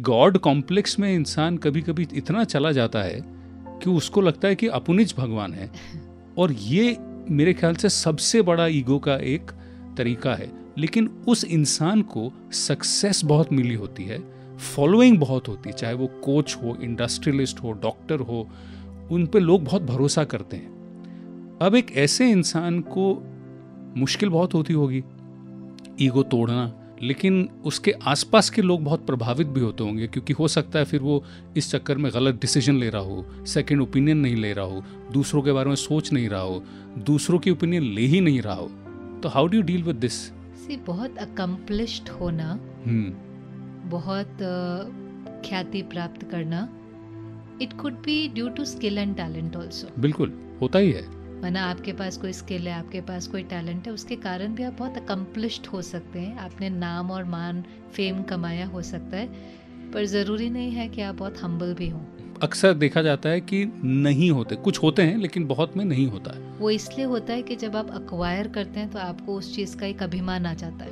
God complex में इंसान कभी कभी इतना चला जाता है कि उसको लगता है कि अपुनिज भगवान है, और ये मेरे ख्याल से सबसे बड़ा ईगो का एक तरीका है। लेकिन उस इंसान को सक्सेस बहुत मिली होती है, फॉलोइंग बहुत होती है, चाहे वो कोच हो, इंडस्ट्रियलिस्ट हो, डॉक्टर हो, उन पे लोग बहुत भरोसा करते हैं। अब एक ऐसे इंसान को मुश्किल बहुत होती होगी ईगो तोड़ना, लेकिन उसके आसपास के लोग बहुत प्रभावित भी होते होंगे, क्योंकि हो सकता है फिर वो इस चक्कर में गलत डिसीजन ले रहा हो, सेकंड ओपिनियन नहीं ले रहा हो, दूसरों के बारे में सोच नहीं रहा हो, दूसरों की ओपिनियन ले ही नहीं रहा हो। तो how do you deal with this? See, बहुत अकम्प्लिश्ड होना, बहुत ख्याति प्राप्त करना, it could be due to skill and talent also. बिल्कुल होता ही है। वरना आपके पास कोई स्किल है, आपके पास कोई टैलेंट है, उसके कारण भी आप बहुत अकम्प्लिश्ड हो सकते हैं, आपने नाम और मान, फेम कमाया हो सकता है, पर ज़रूरी नहीं है कि आप बहुत हम्बल भी हों। अक्सर देखा जाता है कि नहीं होते, कुछ होते हैं लेकिन बहुत में नहीं होता है। वो इसलिए होता है कि जब आप अक्वायर करते हैं तो आपको उस चीज़ का एक अभिमान आ जाता है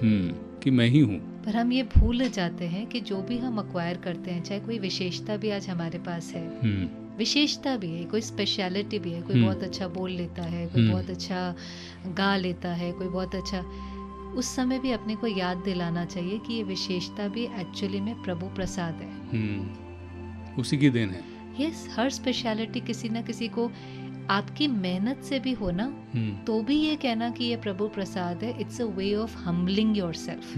कि मैं ही हूँ। पर हम ये भूल जाते हैं कि जो भी हम अक्वायर करते हैं, चाहे कोई विशेषता भी आज हमारे पास है, विशेषता भी है, कोई स्पेशलिटी भी है, कोई बहुत अच्छा बोल लेता है, कोई बहुत अच्छा गा लेता है, कोई बहुत अच्छा, उस समय भी अपने को याद दिलाना चाहिए कि ये विशेषता भी एक्चुअली में प्रभु प्रसाद है, उसी की देन है। यस, हर स्पेशलिटी किसी ना किसी को आपकी मेहनत से भी हो ना, तो भी ये कहना कि ये प्रभु प्रसाद है, it's a way of humbling yourself.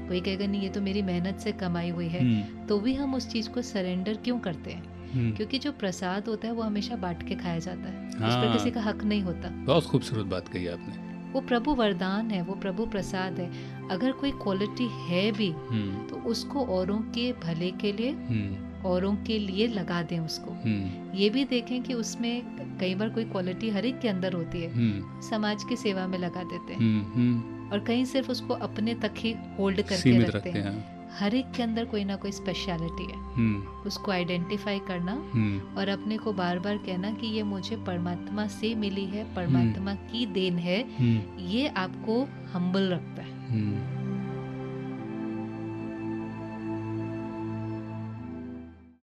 कोई कहेगा नहीं ये तो मेरी मेहनत से कमाई हुई है, तो भी हम उस चीज को सरेंडर क्यों करते हैं? क्योंकि जो प्रसाद होता है वो हमेशा बांट के खाया जाता है, उस पर किसी का हक नहीं होता। बहुत खूबसूरत बात कही आपने। वो प्रभु वरदान है, वो प्रभु प्रसाद है। अगर कोई क्वालिटी है भी तो उसको औरों के भले के लिए, औरों के लिए लगा दें उसको। ये भी देखें कि उसमें कई बार कोई क्वालिटी हर एक के अंदर होती है, समाज की सेवा में लगा देते हैं, और कहीं सिर्फ उसको अपने तक ही होल्ड करके रखते हैं। हर एक के अंदर कोई ना कोई स्पेशलिटी है, उसको आइडेंटिफाई करना और अपने को बार बार कहना कि ये मुझे परमात्मा से मिली है, परमात्मा की देन है, ये आपको हम्बल रखता है।